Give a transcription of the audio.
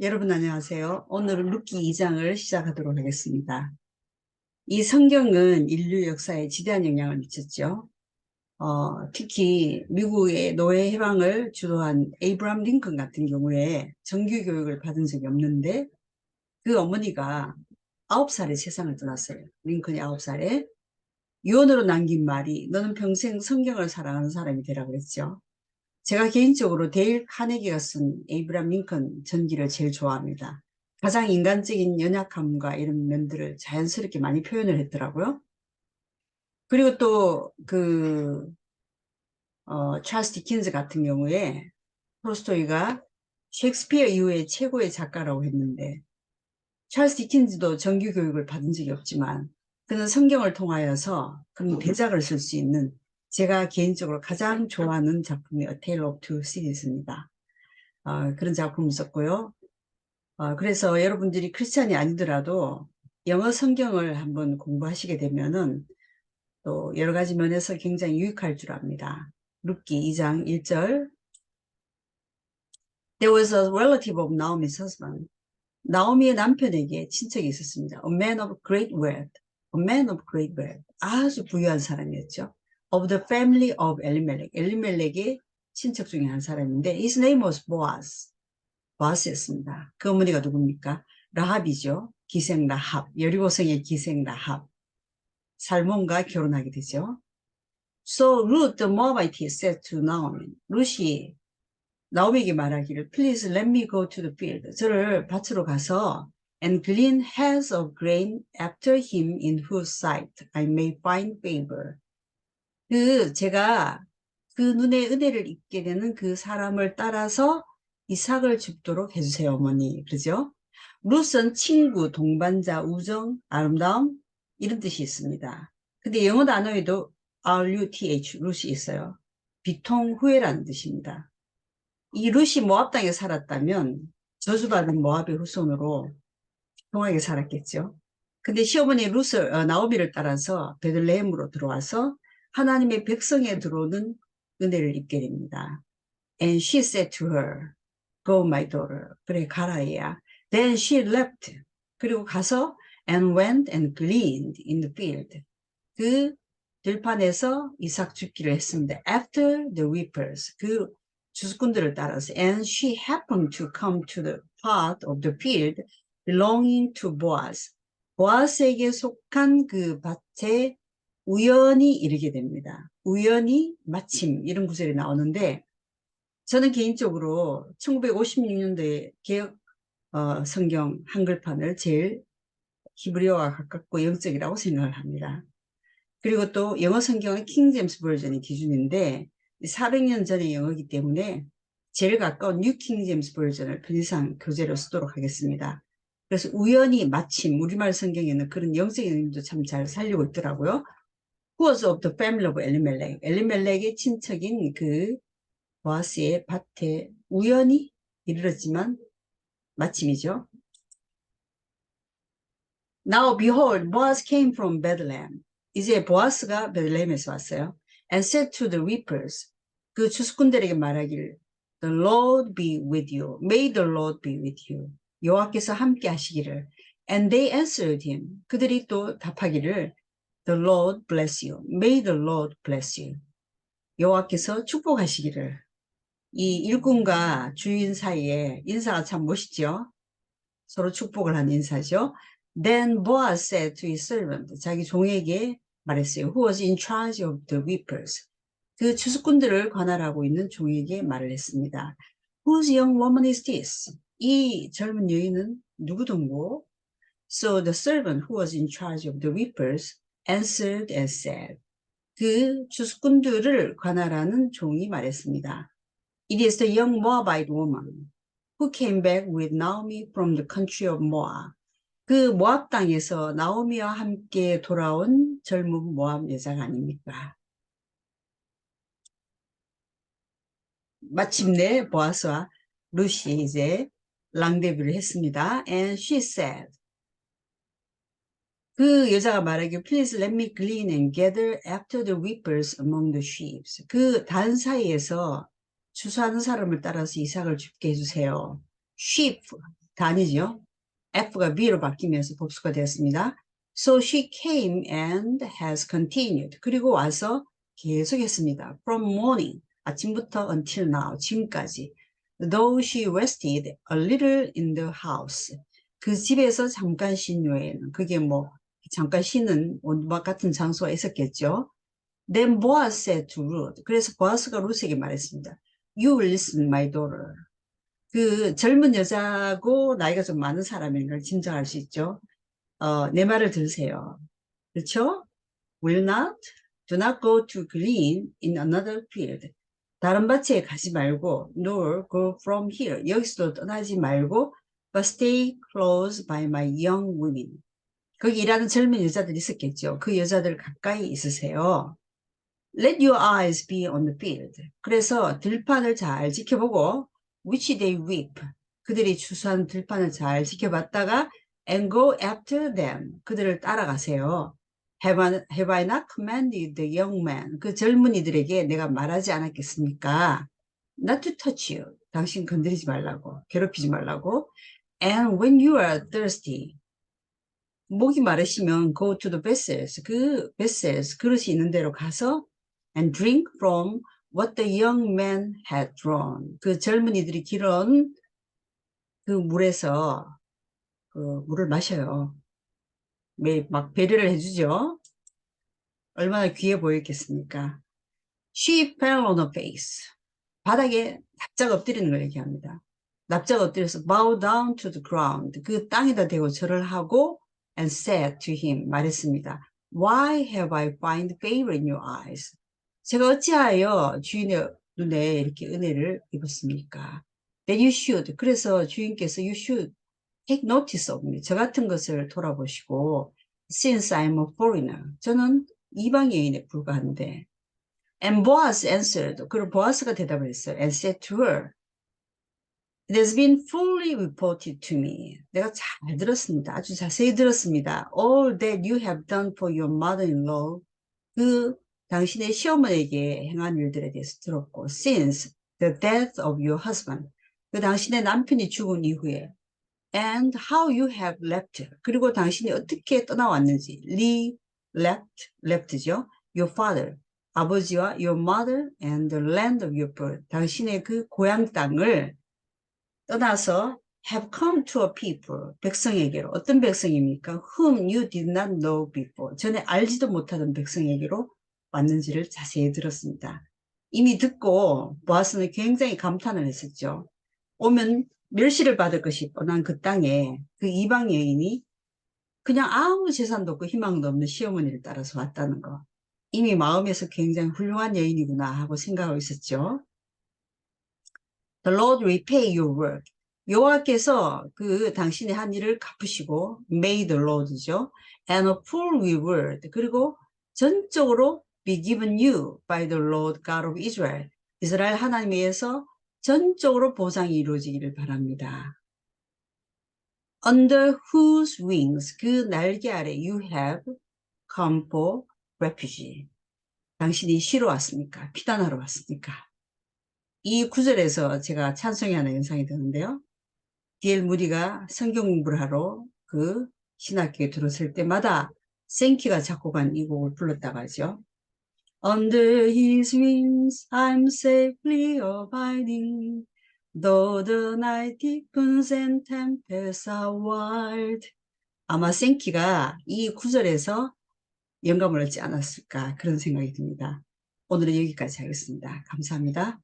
여러분 안녕하세요. 오늘은 룻기 2장을 시작하도록 하겠습니다. 이 성경은 인류 역사에 지대한 영향을 미쳤죠. 특히 미국의 노예 해방을 주도한 에이브람 링컨 같은 경우에 정규 교육을 받은 적이 없는데 그 어머니가 9살에 세상을 떠났어요. 링컨이 9살에 유언으로 남긴 말이 너는 평생 성경을 사랑하는 사람이 되라고 그랬죠. 제가 개인적으로 데일 카네기가 쓴 에이브람 링컨 전기를 제일 좋아합니다. 가장 인간적인 연약함과 이런 면들을 자연스럽게 많이 표현을 했더라고요. 그리고 또 찰스 디킨즈 같은 경우에 톨스토이가 셰익스피어 이후의 최고의 작가라고 했는데 찰스 디킨즈도 정규 교육을 받은 적이 없지만 그는 성경을 통하여서 그런 대작을 쓸 수 있는 제가 개인적으로 가장 좋아하는 작품이 A Tale of Two Cities입니다. 그런 작품이 있었고요. 그래서 여러분들이 크리스찬이 아니더라도 영어 성경을 한번 공부하시게 되면은 또 여러 가지 면에서 굉장히 유익할 줄 압니다. 룻기 2장 1절. There was a relative of Naomi's husband. 나오미의 남편에게 친척이 있었습니다. A man of great wealth. A man of great wealth. 아주 부유한 사람이었죠. Of the family of Elimelech. 엘리멜렉의 친척 중에 한 사람인데 his name was Boaz. 보아스였습니다. 그 어머니가 누굽니까? 라합이죠. 기생 라합. 여리고성의 기생 라합. 살몬과 결혼하게 되죠. So Ruth the Moabitess said to Naomi. 룻이 나오미에게 말하기를 Please let me go to the field. 저를 밭으로 가서 and glean heads of grain after him in whose sight I may find favor. 제가 그 눈에 은혜를 입게 되는 그 사람을 따라서 이삭을 줍도록 해주세요, 어머니. 그러죠? 룻은 친구, 동반자, 우정, 아름다움 이런 뜻이 있습니다. 근데 영어 단어에도 RUTH, 룻이 있어요. 비통후회라는 뜻입니다. 이 룻이 모압 땅에 살았다면 저주받은 모압의 후손으로 평하게 살았겠죠. 근데 시어머니 나오미를 따라서 베들레헴으로 들어와서 하나님의 백성에 들어오는 은혜를 입게 됩니다. And she said to her, Go, my daughter. 그래, 가라, 얘야. Then she left. 그리고 가서 and went and gleaned in the field. 그 들판에서 이삭 줍기를 했습니다. After the reapers. 그 주수꾼들을 따라서. And she happened to come to the part of the field belonging to Boaz. 보아스에게 속한 그 밭에 우연히 이르게 됩니다. 우연히 마침 이런 구절이 나오는데 저는 개인적으로 1956년도에 개혁 성경 한글판을 제일 히브리어와 가깝고 영적이라고 생각을 합니다. 그리고 또 영어 성경은 킹제임스 버전이 기준인데 400년 전의 영어이기 때문에 제일 가까운 뉴 킹제임스 버전을 편의상 교재로 쓰도록 하겠습니다. 그래서 우연히 마침 우리말 성경에는 그런 영적인 의미도 참 잘 살리고 있더라고요. Who was of the family of Elimelech. 엘리멜렉의 친척인 그 보아스의 밭에 우연히 이르렀지만 마침이죠. Now behold, Boaz came from Bethlehem. 이제 보아스가 베들레헴에서 왔어요. And said to the reapers, 그 추수꾼들에게 말하기를 The Lord be with you. May the Lord be with you. 여호와께서 함께 하시기를. And they answered him. 그들이 또 답하기를 The Lord bless you. May the Lord bless you. 여호와께서 축복하시기를. 이 일꾼과 주인 사이에 인사가 참 멋있죠. 서로 축복을 하는 인사죠. Then Boaz said to his servant, 자기 종에게 말했어요. Who was in charge of the reapers. 그 추수꾼들을 관할하고 있는 종에게 말을 했습니다. Whose young woman is this? 이 젊은 여인은 누구든고? So the servant who was in charge of the reapers answered and said. 그 추수꾼들을 관할하는 종이 말했습니다. It is the young Moabite woman who came back with Naomi from the country of Moab. 그 모압 땅에서 나오미와 함께 돌아온 젊은 모압 여자가 아닙니까? 마침내 보아스와 룻이 이제 랑데뷰를 했습니다. And she said, 그 여자가 말하길 Please let me glean and gather after the reapers among the sheaves. 그 단 사이에서 추수하는 사람을 따라서 이삭을 줍게 해주세요. sheep, 다 아니죠. F가 B로 바뀌면서 복수가 되었습니다. So she came and has continued. 그리고 와서 계속했습니다. From morning, 아침부터 until now, 지금까지. Though she rested a little in the house. 그 집에서 잠깐 쉰 후에는, 그게 뭐 잠깐 쉬는 온막 같은 장소가 있었겠죠. Then Boaz said to Ruth. 그래서 보아스가 루스에게 말했습니다. You will listen, my daughter. 그 젊은 여자고 나이가 좀 많은 사람인 걸 짐작할 수 있죠. 내 말을 들으세요. 그렇죠? Will not, do not go to glean in another field. 다른 밭에 가지 말고, nor go from here. 여기서도 떠나지 말고, but stay close by my young women. 거기 일하는 젊은 여자들이 있었겠죠. 그 여자들 가까이 있으세요. Let your eyes be on the field. 그래서 들판을 잘 지켜보고, which they reap. 그들이 추수한 들판을 잘 지켜봤다가, and go after them. 그들을 따라가세요. Have I not commanded the young man? 그 젊은이들에게 내가 말하지 않았겠습니까? Not to touch you. 당신 건드리지 말라고, 괴롭히지 말라고. And when you are thirsty, 목이 마르시면 go to the vessels. 그 vessels, 그릇이 있는 데로 가서 and drink from what the young man had drawn. 그 젊은이들이 길은 그 물에서 그 물을 마셔요. 막 배려를 해주죠. 얼마나 귀해 보였겠습니까? She fell on her face. 바닥에 납작 엎드리는 걸 얘기합니다. 납작 엎드려서 bow down to the ground. 그 땅에다 대고 절을 하고 and said to him. 말했습니다. Why have I found favor in your eyes? 제가 어찌하여 주인의 눈에 이렇게 은혜를 입었습니까? That you should. 그래서 주인께서 you should take notice of me. 저 같은 것을 돌아보시고 since I'm a foreigner. 저는 이방 여인에 불과한데 And Boaz answered. 그리고 보아스가 대답을 했어요. And said to her, It has been fully reported to me. 내가 잘 들었습니다. 아주 자세히 들었습니다. All that you have done for your mother-in-law. 그 당신의 시어머니에게 행한 일들에 대해서 들었고, since the death of your husband. 그 당신의 남편이 죽은 이후에, and how you have left. 그리고 당신이 어떻게 떠나왔는지, left죠. Your father. 아버지와 your mother and the land of your birth. 당신의 그 고향 땅을 떠나서 have come to a people. 백성에게로. 어떤 백성입니까? Whom you did not know before. 전에 알지도 못하던 백성에게로 왔는지를 자세히 들었습니다. 이미 듣고 보아스는 굉장히 감탄을 했었죠. 오면 멸시를 받을 것이 뻔한 그 땅에 그 이방 여인이 그냥 아무 재산도 없고 희망도 없는 시어머니를 따라서 왔다는 거. 이미 마음에서 굉장히 훌륭한 여인이구나 하고 생각하고 있었죠. The Lord repay your work. 여호와께서 그 당신의 한 일을 갚으시고 may the Lord죠. And a full reward. 그리고 전적으로 be given you by the Lord God of Israel. 이스라엘 하나님에 의해서 전적으로 보상이 이루어지기를 바랍니다. Under whose wings. 그 날개 아래 you have come for refuge. 당신이 쉬러 왔습니까? 피단하러 왔습니까? 이 구절에서 제가 찬송이 하나 연상이 되는데요. D.L. 무디가 성경 공부를 하러 그 신학교에 들어설 때마다 생키가 작곡한 이 곡을 불렀다고 하죠. Under his wings I'm safely abiding, though the night deepens and tempests are wild. 아마 생키가 이 구절에서 영감을 얻지 않았을까 그런 생각이 듭니다. 오늘은 여기까지 하겠습니다. 감사합니다.